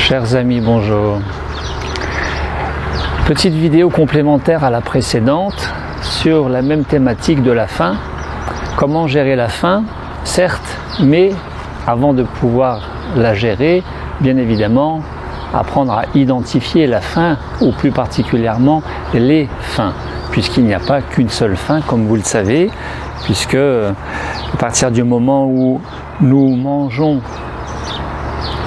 Chers amis, bonjour. Petite vidéo complémentaire à la précédente sur la même thématique de la faim. Comment gérer la faim, certes, mais avant de pouvoir la gérer, bien évidemment, apprendre à identifier la faim ou plus particulièrement les faims, puisqu'il n'y a pas qu'une seule faim, comme vous le savez, puisque à partir du moment où nous mangeons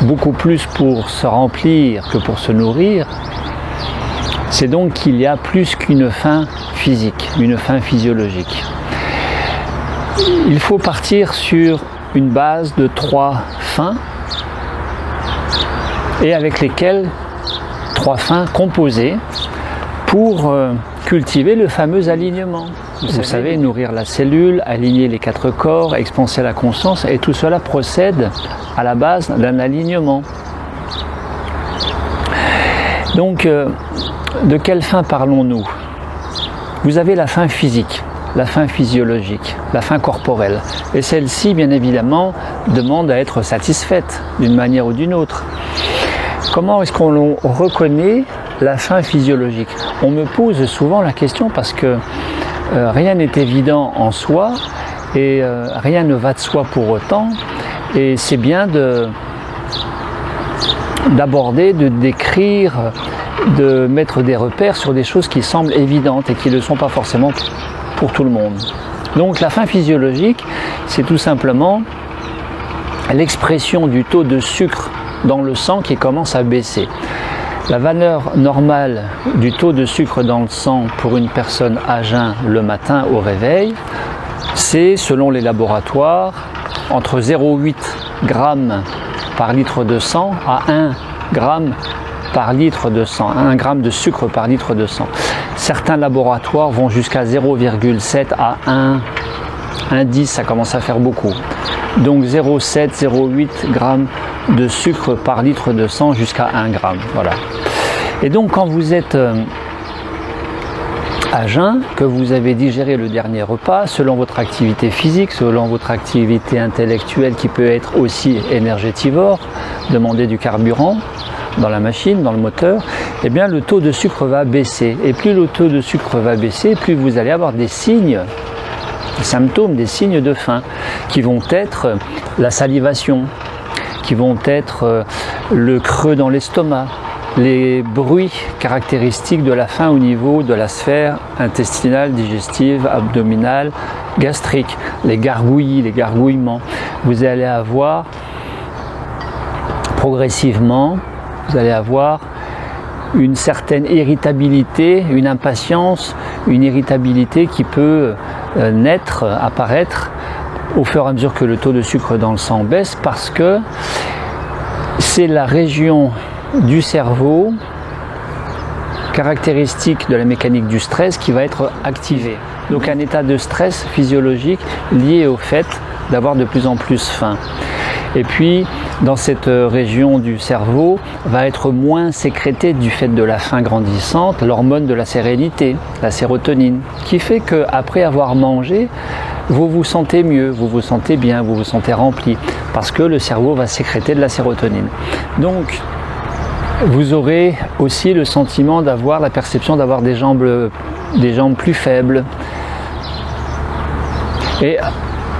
beaucoup plus pour se remplir que pour se nourrir, c'est donc qu'il y a plus qu'une faim physique, une faim physiologique. Il faut partir sur une base de 3 faims et avec lesquelles 3 faims composées pour cultiver le fameux alignement. Vous savez, nourrir la cellule, aligner les 4 corps, expanser la conscience, et tout cela procède à la base d'un alignement. Donc, de quelle faim parlons-nous? Vous avez la faim physique, la faim physiologique, la faim corporelle. Et celle-ci, bien évidemment, demande à être satisfaite d'une manière ou d'une autre. Comment est-ce qu'on reconnaît la faim physiologique? On me pose souvent la question parce que rien n'est évident en soi et rien ne va de soi pour autant. Et c'est bien d'aborder, de décrire, de mettre des repères sur des choses qui semblent évidentes et qui ne le sont pas forcément pour tout le monde. Donc la faim physiologique, c'est tout simplement l'expression du taux de sucre dans le sang qui commence à baisser. La valeur normale du taux de sucre dans le sang pour une personne à jeun le matin au réveil, c'est, selon les laboratoires, entre 0,8 g par litre de sang à 1 g par litre de sang, 1 g de sucre par litre de sang. Certains laboratoires vont jusqu'à 0,7 à 1,10, ça commence à faire beaucoup. Donc 0,7, 0,8 g de sucre par litre de sang jusqu'à 1 g. Voilà. Et donc quand vous êtes à jeun, que vous avez digéré le dernier repas, selon votre activité physique, selon votre activité intellectuelle qui peut être aussi énergétivore, demander du carburant dans la machine, dans le moteur, eh bien le taux de sucre va baisser. Et plus le taux de sucre va baisser, plus vous allez avoir des signes, des symptômes, des signes de faim, qui vont être la salivation, qui vont être le creux dans l'estomac, les bruits caractéristiques de la faim au niveau de la sphère intestinale, digestive, abdominale, gastrique, les gargouillis, les gargouillements. Vous allez avoir progressivement, vous allez avoir une certaine irritabilité, une impatience, une irritabilité qui peut naître, apparaître au fur et à mesure que le taux de sucre dans le sang baisse, parce que c'est la région du cerveau caractéristique de la mécanique du stress qui va être activée. Donc un état de stress physiologique lié au fait d'avoir de plus en plus faim. Et puis dans cette région du cerveau va être moins sécrétée du fait de la faim grandissante l'hormone de la sérénité, la sérotonine, qui fait qu'après avoir mangé, vous vous sentez mieux, vous vous sentez bien, vous vous sentez rempli, parce que le cerveau va sécréter de la sérotonine. Donc vous aurez aussi le sentiment d'avoir la perception d'avoir des jambes plus faibles. Et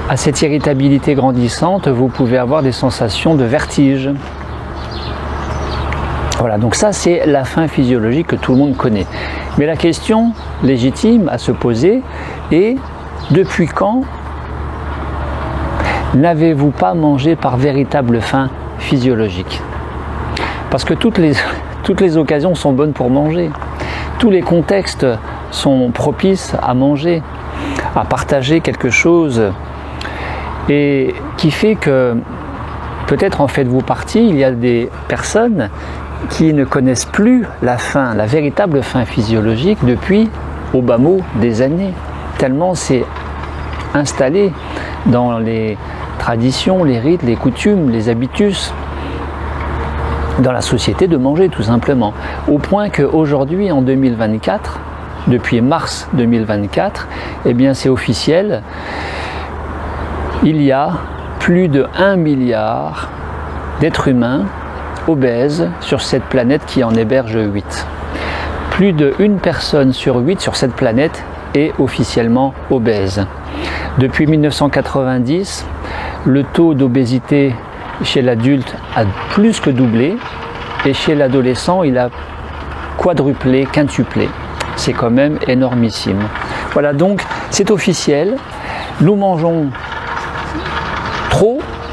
à cette irritabilité grandissante, vous pouvez avoir des sensations de vertige. Voilà, donc ça c'est la faim physiologique que tout le monde connaît. Mais la question légitime à se poser est: depuis quand n'avez-vous pas mangé par véritable faim physiologique? Parce que toutes les occasions sont bonnes pour manger. Tous les contextes sont propices à manger, à partager quelque chose. Et qui fait que, peut-être en faites-vous partie, il y a des personnes qui ne connaissent plus la faim, la véritable faim physiologique depuis, au bas mot, des années. Tellement c'est installé dans les traditions, les rites, les coutumes, les habitus, dans la société de manger tout simplement. Au point qu'aujourd'hui, en 2024, depuis mars 2024, eh bien c'est officiel, il y a plus de 1 milliard d'êtres humains obèse sur cette planète qui en héberge 8. Plus d'1 personne sur 8 sur cette planète est officiellement obèse. Depuis 1990, le taux d'obésité chez l'adulte a plus que doublé et chez l'adolescent, il a quadruplé, quintuplé. C'est quand même énormissime. Voilà, donc c'est officiel. Nous mangeons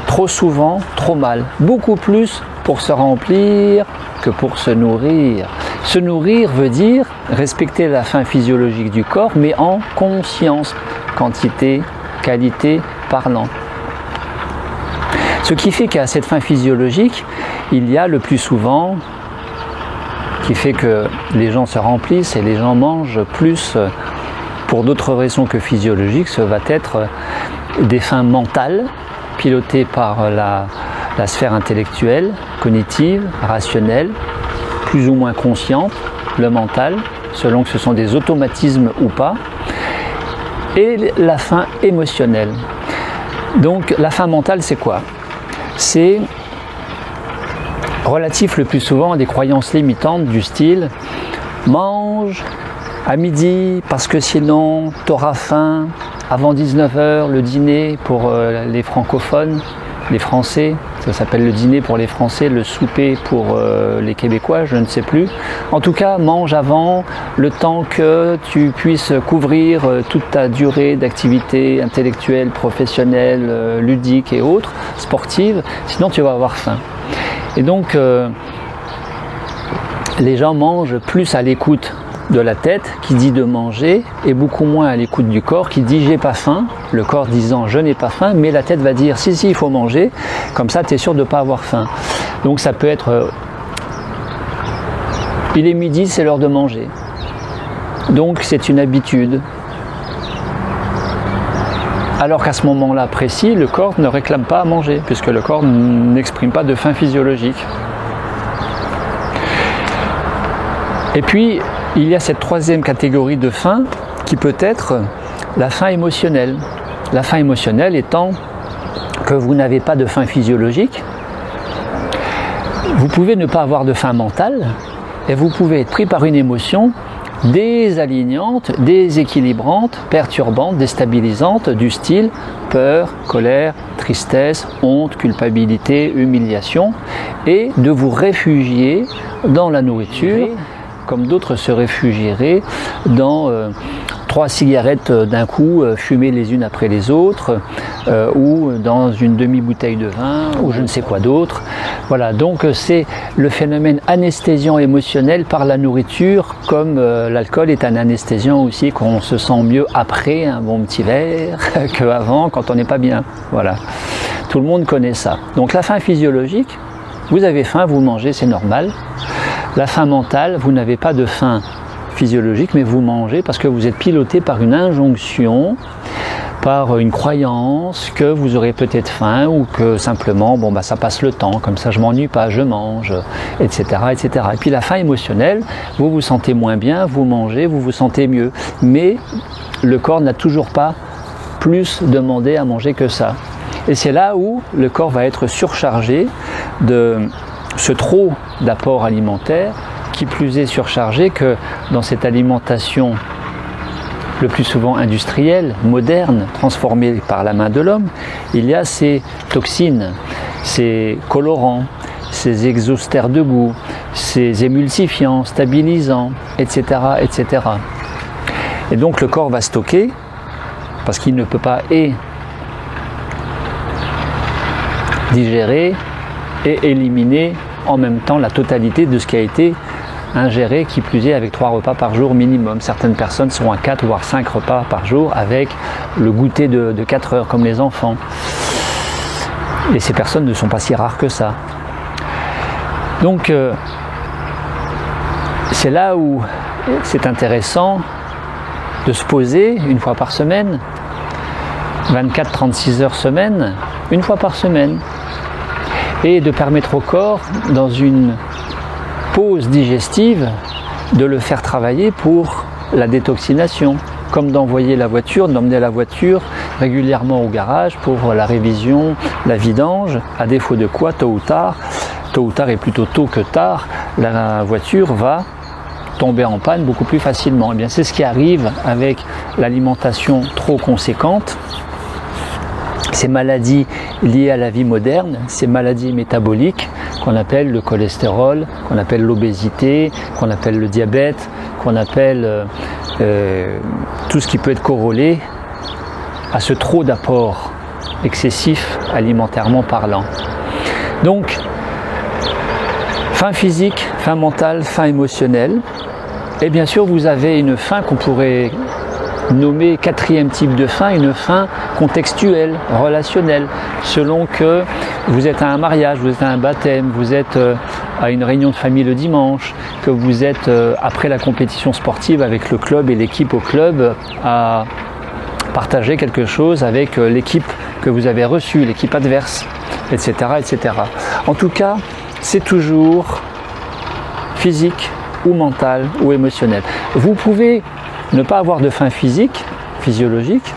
trop souvent, trop mal. Beaucoup plus pour se remplir que pour se nourrir. Se nourrir veut dire respecter la faim physiologique du corps, mais en conscience, quantité, qualité, parlant. Ce qui fait qu'à cette faim physiologique, il y a le plus souvent, qui fait que les gens se remplissent et les gens mangent plus pour d'autres raisons que physiologiques, ce va être des faims mentales, pilotées par la sphère intellectuelle, cognitive, rationnelle, plus ou moins consciente, le mental, selon que ce sont des automatismes ou pas, et la faim émotionnelle. Donc la faim mentale, c'est quoi? C'est relatif le plus souvent à des croyances limitantes du style « mange à midi parce que sinon t'auras faim avant 19h, le dîner pour les francophones, les Français, ça s'appelle le dîner pour les Français, le souper pour les Québécois, je ne sais plus. En tout cas, mange avant, le temps que tu puisses couvrir toute ta durée d'activité intellectuelle, professionnelle, ludique et autres, sportive, sinon tu vas avoir faim. Et donc, les gens mangent plus à l'écoute de la tête qui dit de manger et beaucoup moins à l'écoute du corps qui dit j'ai pas faim, le corps disant je n'ai pas faim, mais la tête va dire si il faut manger, comme ça tu es sûr de ne pas avoir faim. Donc ça peut être il est midi, c'est l'heure de manger. Donc c'est une habitude. Alors qu'à ce moment-là précis, le corps ne réclame pas à manger, puisque le corps n'exprime pas de faim physiologique. Et puis, il y a cette troisième catégorie de faim qui peut être la faim émotionnelle. La faim émotionnelle étant que vous n'avez pas de faim physiologique, vous pouvez ne pas avoir de faim mentale et vous pouvez être pris par une émotion désalignante, déséquilibrante, perturbante, déstabilisante du style peur, colère, tristesse, honte, culpabilité, humiliation et de vous réfugier dans la nourriture comme d'autres se réfugieraient dans 3 cigarettes d'un coup fumées les unes après les autres ou dans une demi-bouteille de vin ou je ne sais quoi d'autre. Voilà, donc c'est le phénomène anesthésiant émotionnel par la nourriture comme l'alcool est un anesthésiant aussi, qu'on se sent mieux après un bon petit verre qu'avant quand on n'est pas bien. Voilà, tout le monde connaît ça. Donc la faim physiologique, vous avez faim, vous mangez, c'est normal. La faim mentale, vous n'avez pas de faim physiologique, mais vous mangez parce que vous êtes piloté par une injonction, par une croyance que vous aurez peut-être faim ou que simplement, bon bah ça passe le temps, comme ça je m'ennuie pas, je mange, etc., etc. Et puis la faim émotionnelle, vous vous sentez moins bien, vous mangez, vous vous sentez mieux, mais le corps n'a toujours pas plus demandé à manger que ça. Et c'est là où le corps va être surchargé de ce trop d'apport alimentaire, qui plus est surchargé que dans cette alimentation le plus souvent industrielle, moderne, transformée par la main de l'homme, il y a ces toxines, ces colorants, ces exhausteurs de goût, ces émulsifiants, stabilisants, etc., etc. Et donc le corps va stocker, parce qu'il ne peut pas digérer et éliminer en même temps la totalité de ce qui a été ingéré, qui plus est avec 3 repas par jour minimum. Certaines personnes sont à 4 voire 5 repas par jour avec le goûter de 4 heures comme les enfants. Et ces personnes ne sont pas si rares que ça. Donc c'est là où c'est intéressant de se poser une fois par semaine, 24-36 heures semaine, une fois par semaine, et de permettre au corps, dans une pause digestive, de le faire travailler pour la détoxination, comme d'envoyer la voiture, d'emmener la voiture régulièrement au garage pour la révision, la vidange, à défaut de quoi, tôt ou tard, tôt ou tard, et plutôt tôt que tard, la voiture va tomber en panne beaucoup plus facilement. Et bien, c'est ce qui arrive avec l'alimentation trop conséquente. Ces maladies liées à la vie moderne, ces maladies métaboliques qu'on appelle le cholestérol, qu'on appelle l'obésité, qu'on appelle le diabète, qu'on appelle tout ce qui peut être corrélé à ce trop d'apport excessif alimentairement parlant. Donc, faim physique, faim mentale, faim émotionnelle. Et bien sûr, vous avez une faim qu'on pourrait nommer quatrième type de faim, une faim contextuelle, relationnelle, selon que vous êtes à un mariage, vous êtes à un baptême, vous êtes à une réunion de famille le dimanche, que vous êtes après la compétition sportive avec le club et l'équipe au club à partager quelque chose avec l'équipe que vous avez reçue, l'équipe adverse, etc., etc. En tout cas, c'est toujours physique ou mental ou émotionnel. Vous pouvez ne pas avoir de faim physique, physiologique,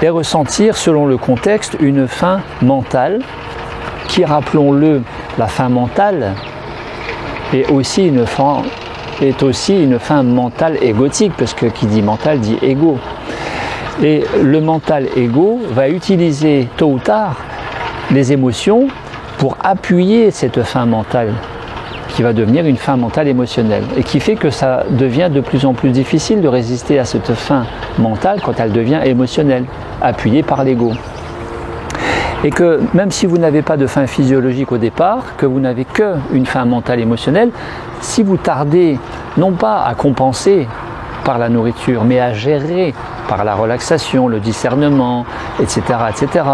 et ressentir selon le contexte une faim mentale qui, rappelons-le, la faim mentale est aussi une faim mentale égotique, parce que qui dit mental dit égo. Et le mental égo va utiliser tôt ou tard les émotions pour appuyer cette faim mentale qui va devenir une faim mentale émotionnelle et qui fait que ça devient de plus en plus difficile de résister à cette faim mentale quand elle devient émotionnelle, appuyée par l'ego. Et que même si vous n'avez pas de faim physiologique au départ, que vous n'avez qu'une faim mentale émotionnelle, si vous tardez non pas à compenser par la nourriture, mais à gérer par la relaxation, le discernement, etc., etc.,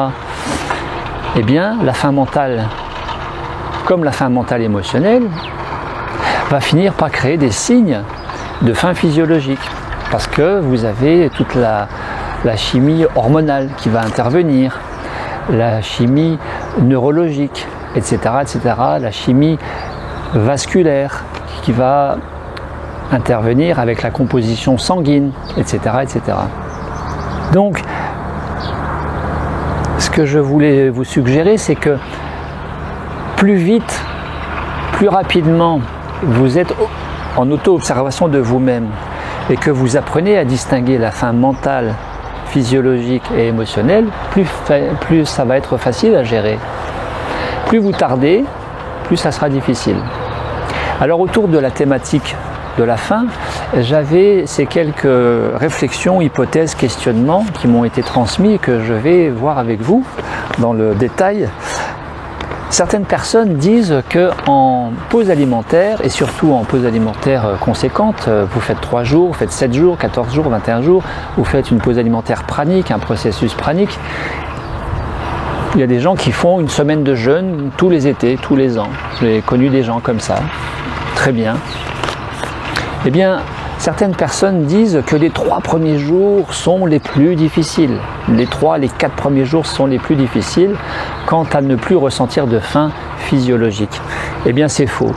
eh bien, la faim mentale, comme la faim mentale émotionnelle, va finir par créer des signes de faim physiologique, parce que vous avez toute la chimie hormonale qui va intervenir, la chimie neurologique, etc., etc., la chimie vasculaire qui va intervenir avec la composition sanguine, etc., etc. Donc, ce que je voulais vous suggérer, c'est que plus vite, plus rapidement, vous êtes en auto-observation de vous-même et que vous apprenez à distinguer la faim mentale, physiologique et émotionnelle, plus ça va être facile à gérer. Plus vous tardez, plus ça sera difficile. Alors autour de la thématique de la faim, j'avais ces quelques réflexions, hypothèses, questionnements qui m'ont été transmis et que je vais voir avec vous dans le détail. Certaines personnes disent qu'en pause alimentaire, et surtout en pause alimentaire conséquente, vous faites 3 jours, vous faites 7 jours, 14 jours, 21 jours, vous faites une pause alimentaire pranique, un processus pranique. Il y a des gens qui font une semaine de jeûne tous les étés, tous les ans. J'ai connu des gens comme ça, très bien. Eh bien, certaines personnes disent que les 3 premiers jours sont les plus difficiles. Les 4 premiers jours sont les plus difficiles quant à ne plus ressentir de faim physiologique. Eh bien, c'est faux.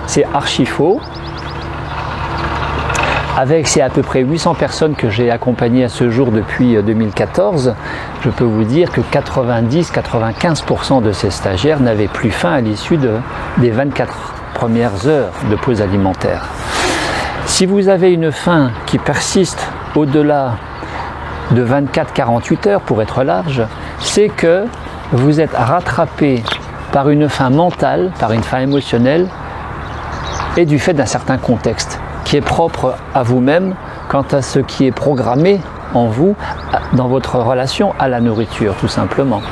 C'est archi faux. Avec ces à peu près 800 personnes que j'ai accompagnées à ce jour depuis 2014, je peux vous dire que 90-95% de ces stagiaires n'avaient plus faim à l'issue des 24 premières heures de pause alimentaire. Si vous avez une faim qui persiste au-delà de 24-48 heures pour être large, c'est que vous êtes rattrapé par une faim mentale, par une faim émotionnelle et du fait d'un certain contexte qui est propre à vous-même quant à ce qui est programmé en vous dans votre relation à la nourriture tout simplement.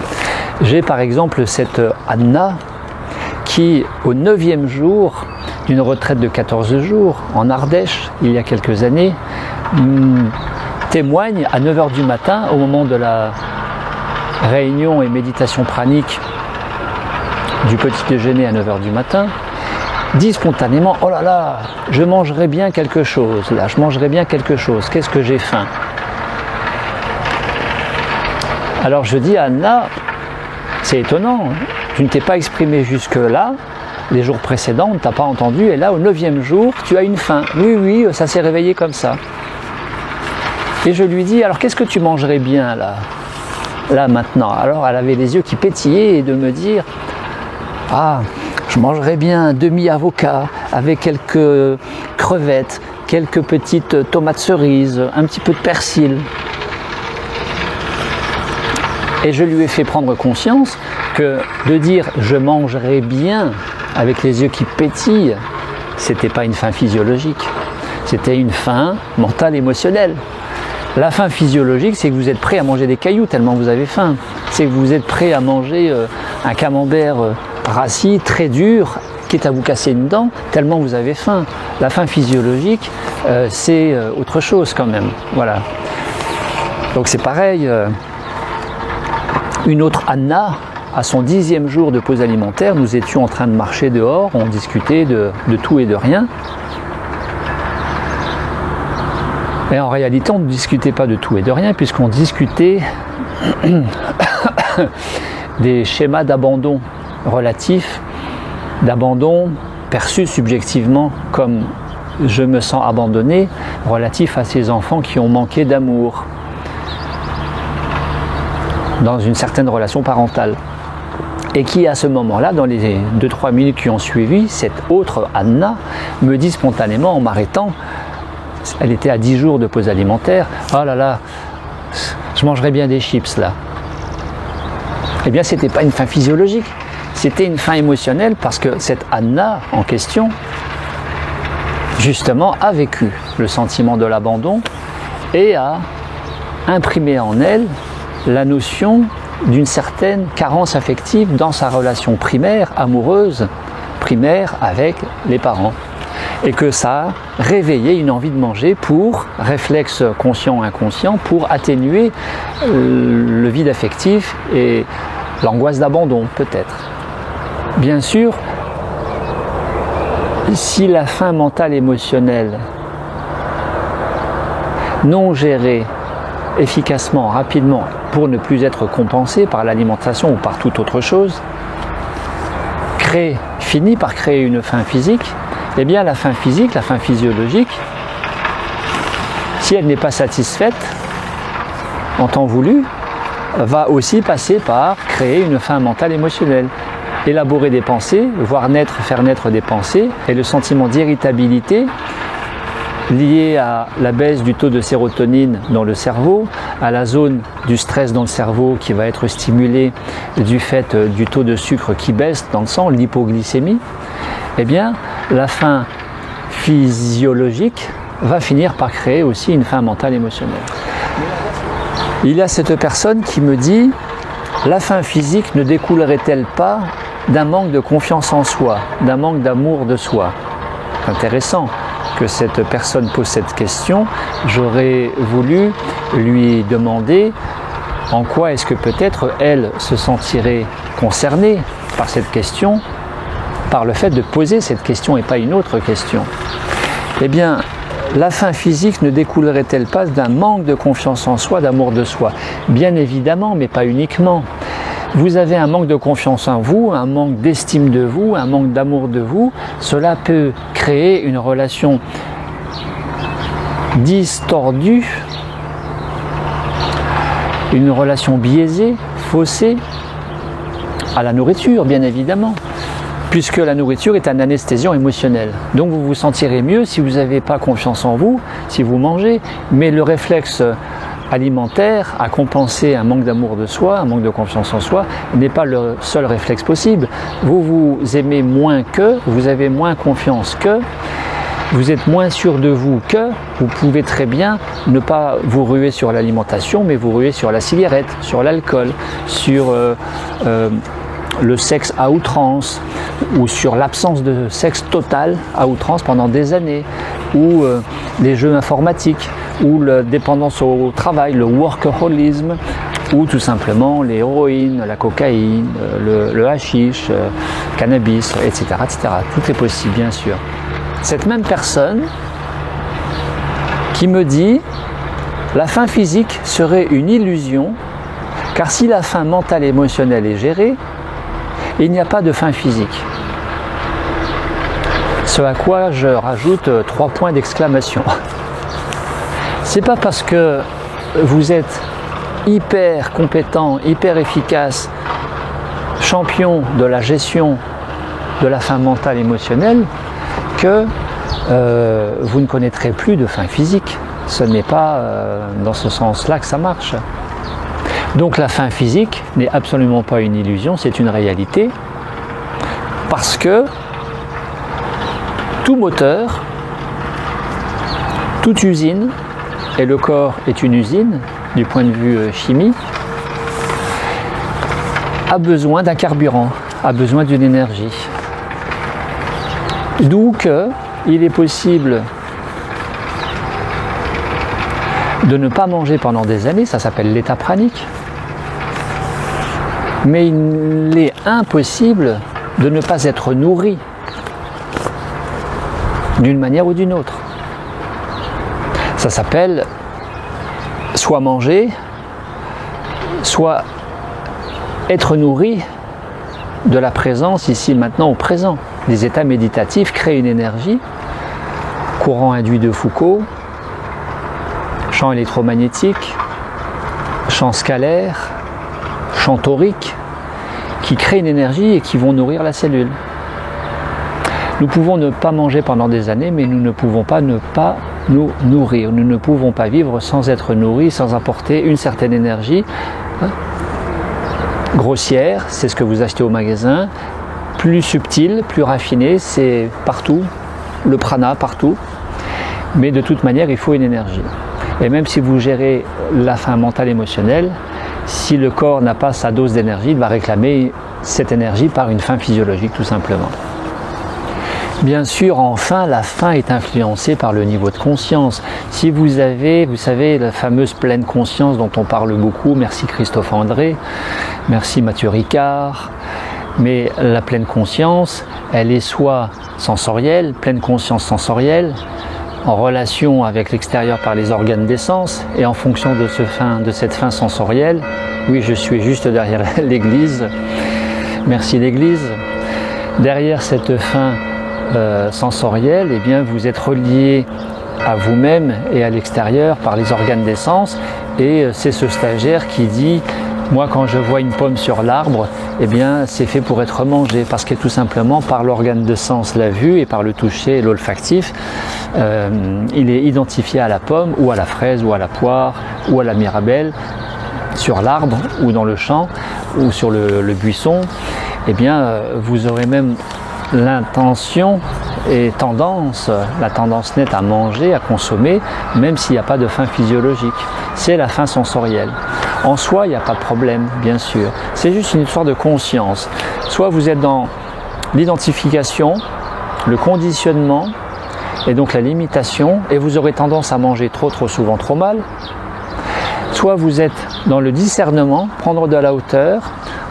J'ai par exemple cette Anna qui au 9e jour d'une retraite de 14 jours en Ardèche, il y a quelques années, témoigne à 9h du matin, au moment de la réunion et méditation pranique du petit déjeuner à 9h du matin, dit spontanément « Oh là là, je mangerai bien quelque chose, là, je mangerai bien quelque chose, qu'est-ce que j'ai faim ?» Alors je dis à Anna, c'est étonnant, tu ne t'es pas exprimé jusque-là, les jours précédents, on ne t'a pas entendu, et là, au 9e jour, tu as une faim. Oui, oui, ça s'est réveillé comme ça. Et je lui dis, alors qu'est-ce que tu mangerais bien là maintenant? Alors elle avait les yeux qui pétillaient et de me dire, ah, je mangerais bien un demi-avocat avec quelques crevettes, quelques petites tomates cerises, un petit peu de persil. Et je lui ai fait prendre conscience que de dire « je mangerai bien » avec les yeux qui pétillent, c'était pas une faim physiologique, c'était une faim mentale, émotionnelle. La faim physiologique, c'est que vous êtes prêt à manger des cailloux tellement vous avez faim. C'est que vous êtes prêt à manger un camembert rassis, très dur, quitte à vous casser une dent, tellement vous avez faim. La faim physiologique, c'est autre chose quand même. Voilà. Donc c'est pareil. Une autre Anna, à son 10e jour de pause alimentaire, nous étions en train de marcher dehors, on discutait de tout et de rien. Et en réalité, on ne discutait pas de tout et de rien, puisqu'on discutait des schémas d'abandon relatifs, d'abandon perçus subjectivement comme je me sens abandonné, relatif à ces enfants qui ont manqué d'amour dans une certaine relation parentale. Et qui, à ce moment-là, dans les 2-3 minutes qui ont suivi, cette autre Anna me dit spontanément, en m'arrêtant, elle était à 10 jours de pause alimentaire, « Oh là là, je mangerais bien des chips là ». Eh bien, ce n'était pas une faim physiologique, c'était une faim émotionnelle parce que cette Anna en question, justement, a vécu le sentiment de l'abandon et a imprimé en elle la notion d'une certaine carence affective dans sa relation primaire, amoureuse, primaire avec les parents. Et que ça a réveillé une envie de manger pour, réflexe conscient ou inconscient, pour atténuer le vide affectif et l'angoisse d'abandon, peut-être. Bien sûr, si la faim mentale émotionnelle non gérée efficacement, rapidement, pour ne plus être compensée par l'alimentation ou par toute autre chose, finit par créer une faim physique, eh bien la faim physique, la faim physiologique, si elle n'est pas satisfaite en temps voulu, va aussi passer par créer une faim mentale émotionnelle. Élaborer des pensées, voir naître, faire naître des pensées, et le sentiment d'irritabilité lié à la baisse du taux de sérotonine dans le cerveau, à la zone du stress dans le cerveau qui va être stimulée du fait du taux de sucre qui baisse dans le sang, l'hypoglycémie, eh bien la faim physiologique va finir par créer aussi une faim mentale émotionnelle. Il y a cette personne qui me dit « La faim physique ne découlerait-elle pas d'un manque de confiance en soi, d'un manque d'amour de soi ?» C'est intéressant que cette personne pose cette question. J'aurais voulu lui demander en quoi est-ce que peut-être elle se sentirait concernée par cette question, par le fait de poser cette question et pas une autre question. Eh bien, la faim physique ne découlerait-elle pas d'un manque de confiance en soi, d'amour de soi? Bien évidemment, mais pas uniquement. Vous avez un manque de confiance en vous, un manque d'estime de vous, un manque d'amour de vous. Cela peut créer une relation distordue, une relation biaisée, faussée, à la nourriture, bien évidemment, puisque la nourriture est un anesthésiant émotionnel. Donc vous vous sentirez mieux si vous n'avez pas confiance en vous, si vous mangez, mais le réflexe alimentaire à compenser un manque d'amour de soi, un manque de confiance en soi, n'est pas le seul réflexe possible. Vous vous aimez moins que, vous avez moins confiance que, vous êtes moins sûr de vous que, vous pouvez très bien ne pas vous ruer sur l'alimentation, mais vous ruer sur la cigarette, sur l'alcool, sur le sexe à outrance, ou sur l'absence de sexe total à outrance pendant des années, ou les jeux informatiques, ou la dépendance au travail, le workaholisme, ou tout simplement l'héroïne, la cocaïne, le hashish, cannabis, etc., etc. Tout est possible, bien sûr. Cette même personne qui me dit « La faim physique serait une illusion, car si la faim mentale et émotionnelle est gérée, il n'y a pas de faim physique. » Ce à quoi je rajoute 3 points d'exclamation. C'est pas parce que vous êtes hyper compétent, hyper efficace, champion de la gestion de la faim mentale émotionnelle que vous ne connaîtrez plus de faim physique. Ce n'est pas dans ce sens-là que ça marche. Donc la faim physique n'est absolument pas une illusion, c'est une réalité, parce que tout moteur, toute usine, et le corps est une usine du point de vue chimie, a besoin d'un carburant, a besoin d'une énergie. D'où qu'il est possible de ne pas manger pendant des années, ça s'appelle l'état pranique, mais il est impossible de ne pas être nourri d'une manière ou d'une autre. Ça s'appelle soit manger, soit être nourri de la présence ici maintenant au présent. Les états méditatifs créent une énergie, courant induit de Foucault, champ électromagnétique, champ scalaire, champ torique, qui créent une énergie et qui vont nourrir la cellule. Nous pouvons ne pas manger pendant des années, mais nous ne pouvons pas ne pas nous nourrir. Nous ne pouvons pas vivre sans être nourris, sans apporter une certaine énergie grossière, c'est ce que vous achetez au magasin, plus subtil, plus raffiné, c'est partout, le prana partout, mais de toute manière il faut une énergie. Et même si vous gérez la faim mentale émotionnelle, si le corps n'a pas sa dose d'énergie, il va réclamer cette énergie par une faim physiologique tout simplement. Bien sûr, enfin, la faim est influencée par le niveau de conscience. Si vous avez, vous savez, la fameuse pleine conscience dont on parle beaucoup, merci Christophe André, merci Mathieu Ricard, mais la pleine conscience, elle est soit sensorielle, pleine conscience sensorielle, en relation avec l'extérieur par les organes des sens, et en fonction de cette faim sensorielle, oui, je suis juste derrière l'église, merci l'église, derrière cette faim sensorielle, eh bien vous êtes relié à vous-même et à l'extérieur par les organes des sens, et c'est ce stagiaire qui dit moi quand je vois une pomme sur l'arbre, eh bien c'est fait pour être mangé, parce que tout simplement par l'organe de sens, la vue, et par le toucher et l'olfactif, il est identifié à la pomme ou à la fraise ou à la poire ou à la mirabelle sur l'arbre ou dans le champ ou sur le buisson. Eh bien vous aurez même l'intention et la tendance nette à manger, à consommer, même s'il n'y a pas de faim physiologique. C'est la faim sensorielle. En soi, il n'y a pas de problème, bien sûr. C'est juste une histoire de conscience. Soit vous êtes dans l'identification, le conditionnement, et donc la limitation, et vous aurez tendance à manger trop souvent, trop mal. Soit vous êtes dans le discernement, prendre de la hauteur,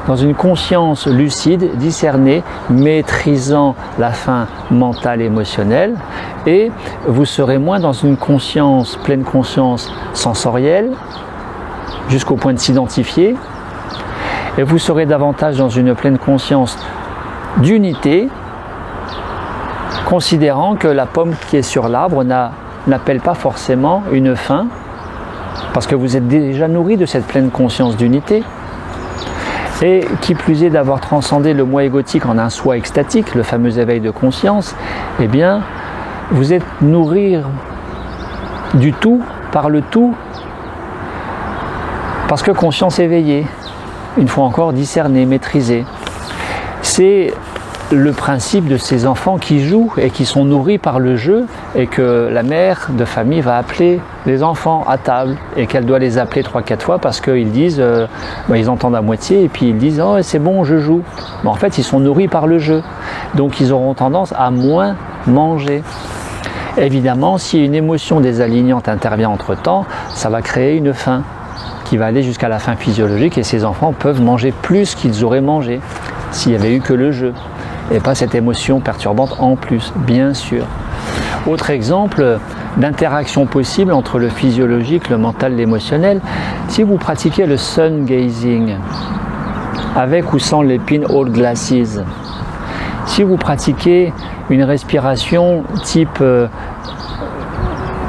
dans une conscience lucide, discernée, maîtrisant la faim mentale et émotionnelle, et vous serez moins dans une conscience, pleine conscience sensorielle, jusqu'au point de s'identifier, et vous serez davantage dans une pleine conscience d'unité, considérant que la pomme qui est sur l'arbre n'appelle pas forcément une faim, parce que vous êtes déjà nourri de cette pleine conscience d'unité. Et qui plus est d'avoir transcendé le moi égotique en un soi extatique, le fameux éveil de conscience, eh bien, vous êtes nourri du tout, par le tout, parce que conscience éveillée, une fois encore discernée, maîtrisée. C'est le principe de ces enfants qui jouent et qui sont nourris par le jeu, et que la mère de famille va appeler les enfants à table, et qu'elle doit les appeler 3-4 fois parce qu'ils disent, ils entendent à moitié et puis ils disent « Oh c'est bon, je joue ». Mais en fait ils sont nourris par le jeu, donc ils auront tendance à moins manger. Évidemment, si une émotion désalignante intervient entre temps, ça va créer une faim qui va aller jusqu'à la faim physiologique, et ces enfants peuvent manger plus qu'ils auraient mangé s'il n'y avait eu que le jeu, et pas cette émotion perturbante en plus, bien sûr. Autre exemple d'interaction possible entre le physiologique, le mental, l'émotionnel, si vous pratiquez le sun gazing, avec ou sans les pinhole glasses, si vous pratiquez une respiration type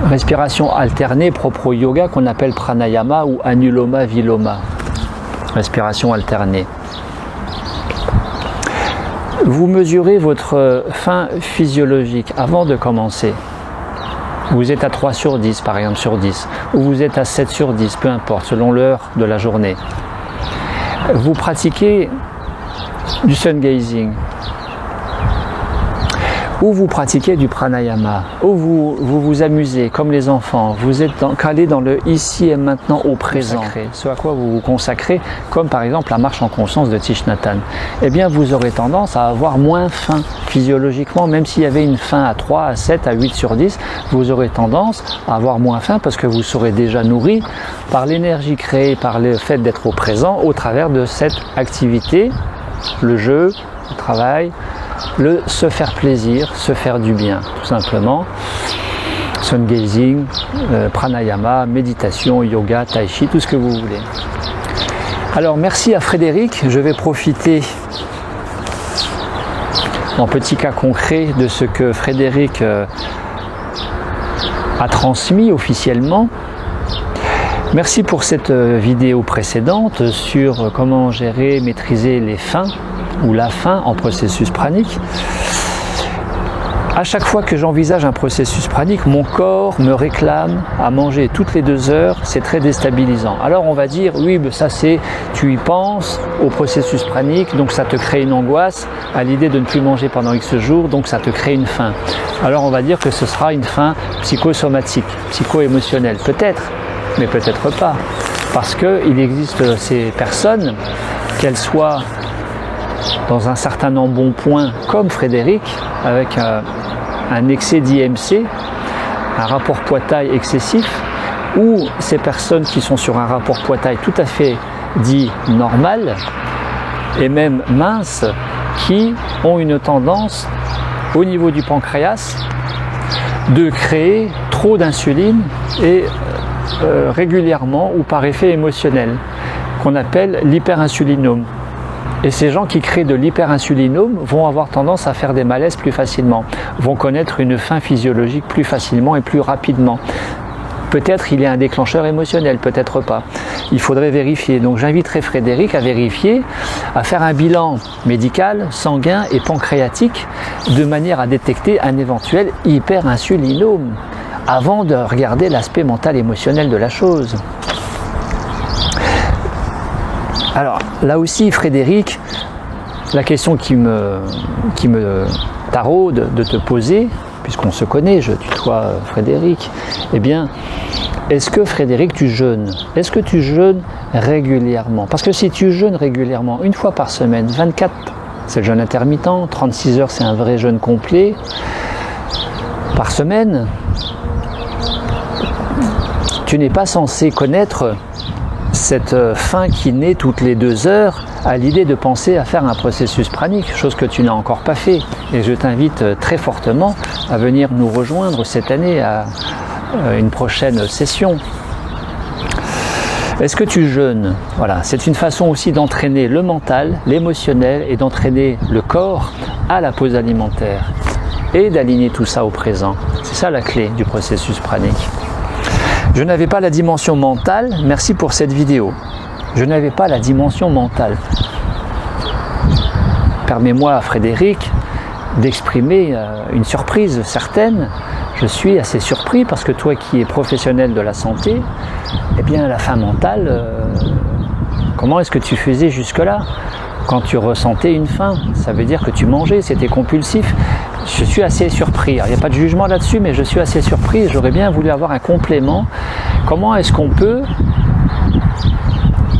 respiration alternée propre au yoga qu'on appelle pranayama ou anuloma viloma, respiration alternée. Vous mesurez votre faim physiologique avant de commencer. Vous êtes à 3 sur 10 par exemple sur 10, ou vous êtes à 7 sur 10, peu importe, selon l'heure de la journée. Vous pratiquez du sun gazing, ou vous pratiquez du pranayama, ou vous amusez comme les enfants, vous êtes calé dans le ici et maintenant au présent, ce à quoi vous vous consacrez, comme par exemple la marche en conscience de Thich Nhat Hanh, eh bien vous aurez tendance à avoir moins faim physiologiquement, même s'il y avait une faim à 3, à 7, à 8 sur 10, vous aurez tendance à avoir moins faim parce que vous serez déjà nourri par l'énergie créée par le fait d'être au présent au travers de cette activité, le jeu, le travail, le se faire plaisir, se faire du bien, tout simplement. Sun gazing, pranayama, méditation, yoga, tai chi, tout ce que vous voulez. Alors merci à Frédéric, je vais profiter en petit cas concret de ce que Frédéric a transmis officiellement. Merci pour cette vidéo précédente sur comment gérer, maîtriser les faims ou la faim en processus pranique. À chaque fois que j'envisage un processus pranique, mon corps me réclame à manger toutes les 2 heures, c'est très déstabilisant. Alors on va dire, oui, mais ça c'est, tu y penses au processus pranique, donc ça te crée une angoisse à l'idée de ne plus manger pendant X jours, donc ça te crée une faim. Alors on va dire que ce sera une faim psychosomatique, psycho-émotionnelle, peut-être, mais peut-être pas. Parce qu'il existe ces personnes, qu'elles soient dans un certain embonpoint comme Frédéric, avec un excès d'IMC, un rapport poids-taille excessif, ou ces personnes qui sont sur un rapport poids-taille tout à fait dit normal, et même mince, qui ont une tendance au niveau du pancréas de créer trop d'insuline et régulièrement ou par effet émotionnel, qu'on appelle l'hyperinsulinome. Et ces gens qui créent de l'hyperinsulinome vont avoir tendance à faire des malaises plus facilement, vont connaître une faim physiologique plus facilement et plus rapidement. Peut-être il y a un déclencheur émotionnel, peut-être pas. Il faudrait vérifier. Donc j'inviterai Frédéric à vérifier, à faire un bilan médical, sanguin et pancréatique, de manière à détecter un éventuel hyperinsulinome, avant de regarder l'aspect mental émotionnel de la chose. Alors là aussi, Frédéric, la question qui me taraude de te poser, puisqu'on se connaît, je tutoie Frédéric, eh bien, est-ce que Frédéric, tu jeûnes? Est-ce que tu jeûnes régulièrement? Parce que si tu jeûnes régulièrement, une fois par semaine, 24, c'est le jeûne intermittent, 36 heures, c'est un vrai jeûne complet, par semaine, tu n'es pas censé connaître cette faim qui naît toutes les 2 heures à l'idée de penser à faire un processus pranique, chose que tu n'as encore pas fait. Et je t'invite très fortement à venir nous rejoindre cette année à une prochaine session. Est-ce que tu jeûnes? Voilà, c'est une façon aussi d'entraîner le mental, l'émotionnel et d'entraîner le corps à la pause alimentaire et d'aligner tout ça au présent. C'est ça la clé du processus pranique. Je n'avais pas la dimension mentale, merci pour cette vidéo. Je n'avais pas la dimension mentale. Permets-moi, Frédéric, d'exprimer une surprise certaine. Je suis assez surpris parce que toi qui es professionnel de la santé, eh bien la faim mentale, comment est-ce que tu faisais jusque-là? Quand tu ressentais une faim, ça veut dire que tu mangeais, c'était compulsif. Je suis assez surpris. Il n'y a pas de jugement là-dessus, mais je suis assez surpris. J'aurais bien voulu avoir un complément. Comment est-ce qu'on peut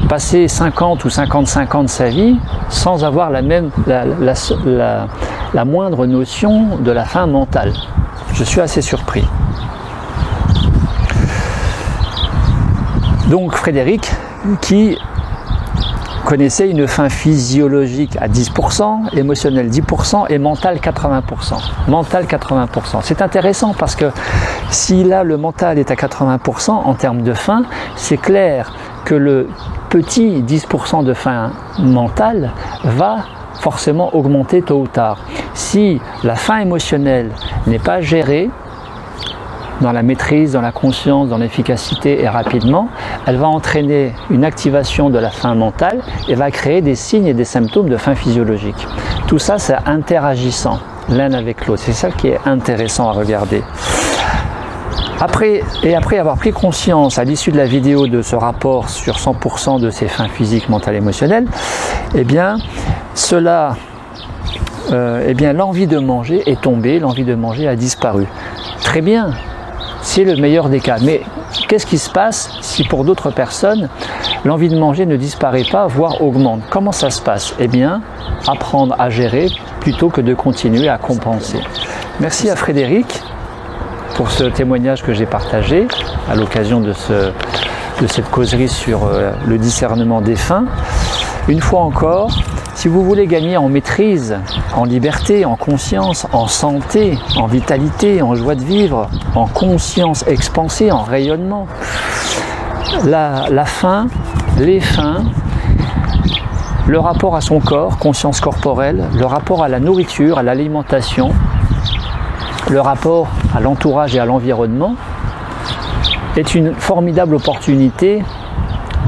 passer 50 ou 55 ans de sa vie sans avoir la moindre notion de la faim mentale? Je suis assez surpris. Donc Frédéric, qui connaissait une faim physiologique à 10%, émotionnelle 10% et mentale 80%. Mental 80%. C'est intéressant parce que si là le mental est à 80% en termes de faim, c'est clair que le petit 10% de faim mentale va forcément augmenter tôt ou tard. Si la faim émotionnelle n'est pas gérée, dans la maîtrise, dans la conscience, dans l'efficacité et rapidement, elle va entraîner une activation de la faim mentale et va créer des signes et des symptômes de faim physiologique. Tout ça, c'est interagissant l'un avec l'autre. C'est ça qui est intéressant à regarder. Après avoir pris conscience à l'issue de la vidéo de ce rapport sur 100% de ces faims physiques, mentales, émotionnelles, eh bien, l'envie de manger est tombée, l'envie de manger a disparu. Très bien, c'est le meilleur des cas. Mais qu'est-ce qui se passe si pour d'autres personnes, l'envie de manger ne disparaît pas, voire augmente? Comment ça se passe? Eh bien, apprendre à gérer plutôt que de continuer à compenser. Merci à Frédéric pour ce témoignage que j'ai partagé à l'occasion de cette causerie sur le discernement des faims. Une fois encore, si vous voulez gagner en maîtrise, en liberté, en conscience, en santé, en vitalité, en joie de vivre, en conscience expansée, en rayonnement, la faim, les faims, le rapport à son corps, conscience corporelle, le rapport à la nourriture, à l'alimentation, le rapport à l'entourage et à l'environnement est une formidable opportunité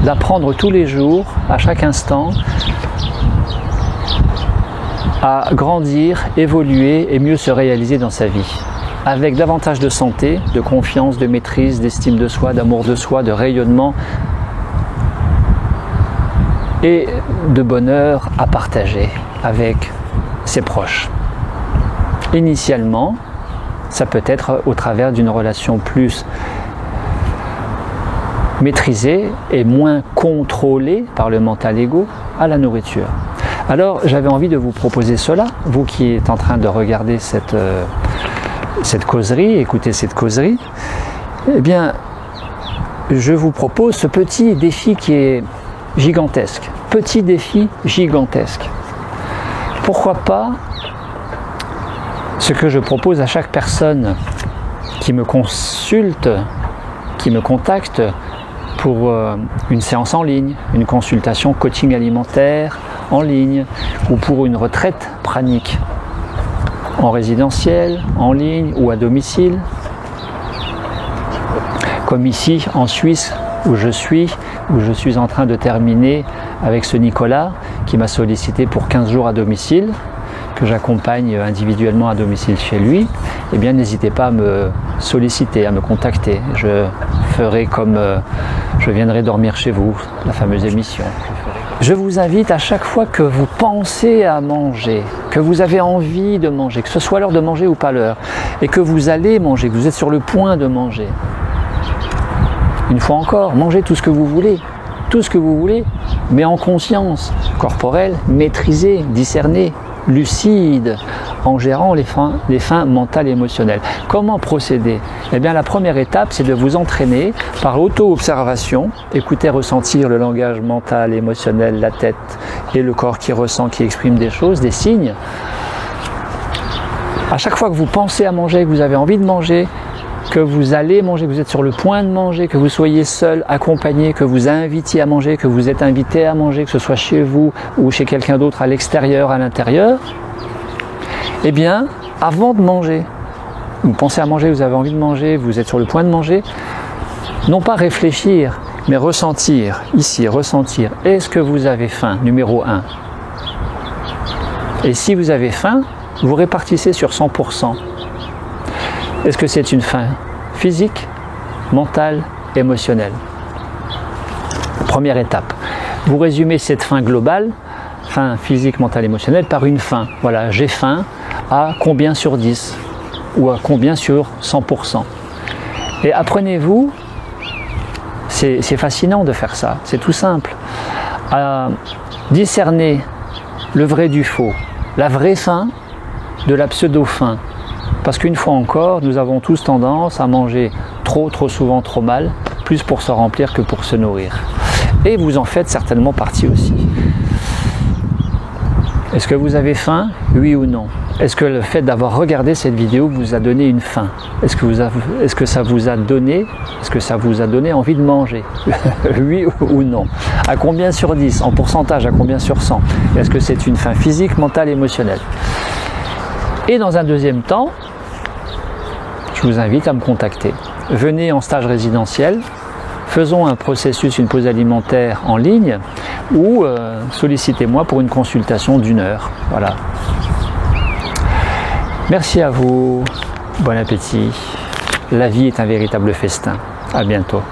d'apprendre tous les jours, à chaque instant, à grandir, évoluer et mieux se réaliser dans sa vie. Avec davantage de santé, de confiance, de maîtrise, d'estime de soi, d'amour de soi, de rayonnement et de bonheur à partager avec ses proches. Initialement, ça peut être au travers d'une relation plus maîtrisée et moins contrôlée par le mental égo à la nourriture. Alors j'avais envie de vous proposer cela, vous qui êtes en train de regarder cette causerie, écouter cette causerie, eh bien je vous propose ce petit défi qui est gigantesque. Petit défi gigantesque. Pourquoi pas ce que je propose à chaque personne qui me consulte, qui me contacte pour une séance en ligne, une consultation coaching alimentaire en ligne ou pour une retraite pranique en résidentiel, en ligne ou à domicile, comme ici en Suisse où je suis en train de terminer avec ce Nicolas qui m'a sollicité pour 15 jours à domicile, que j'accompagne individuellement à domicile chez lui. Eh bien n'hésitez pas à me solliciter, à me contacter. Je ferai comme je viendrai dormir chez vous, la fameuse émission. Je vous invite à chaque fois que vous pensez à manger, que vous avez envie de manger, que ce soit l'heure de manger ou pas l'heure, et que vous allez manger, que vous êtes sur le point de manger. Une fois encore, mangez tout ce que vous voulez, mais en conscience corporelle, maîtrisée, discernée, lucide, en gérant les faims mentales et émotionnelles. Comment procéder? Eh bien, la première étape, c'est de vous entraîner par auto-observation, écouter, ressentir le langage mental, émotionnel, la tête et le corps qui ressent, qui exprime des choses, des signes. À chaque fois que vous pensez à manger, que vous avez envie de manger, que vous allez manger, que vous êtes sur le point de manger, que vous soyez seul, accompagné, que vous invitiez à manger, que vous êtes invité à manger, que ce soit chez vous ou chez quelqu'un d'autre à l'extérieur, à l'intérieur, eh bien, avant de manger, vous pensez à manger, vous avez envie de manger, vous êtes sur le point de manger, non pas réfléchir, mais ressentir, ici, ressentir, est-ce que vous avez faim, numéro 1. Et si vous avez faim, vous répartissez sur 100%. Est-ce que c'est une faim physique, mentale, émotionnelle? Première étape. Vous résumez cette faim globale, faim physique, mentale, émotionnelle, par une faim. Voilà, j'ai faim à combien sur 10 ou à combien sur 100%. Et apprenez-vous, c'est fascinant de faire ça, c'est tout simple, à discerner le vrai du faux, la vraie faim de la pseudo-faim. Parce qu'une fois encore, nous avons tous tendance à manger trop souvent, trop mal, plus pour se remplir que pour se nourrir. Et vous en faites certainement partie aussi. Est-ce que vous avez faim? Oui ou non? Est-ce que le fait d'avoir regardé cette vidéo vous a donné une faim? Est-ce que ça vous a donné envie de manger? Oui ou non? À combien sur 10? En pourcentage, à combien sur 100? Est-ce que c'est une faim physique, mentale, émotionnelle? Et dans un deuxième temps, je vous invite à me contacter. Venez en stage résidentiel, faisons un processus, une pause alimentaire en ligne ou sollicitez-moi pour une consultation d'1 heure. Voilà. Merci à vous, bon appétit. La vie est un véritable festin. À bientôt.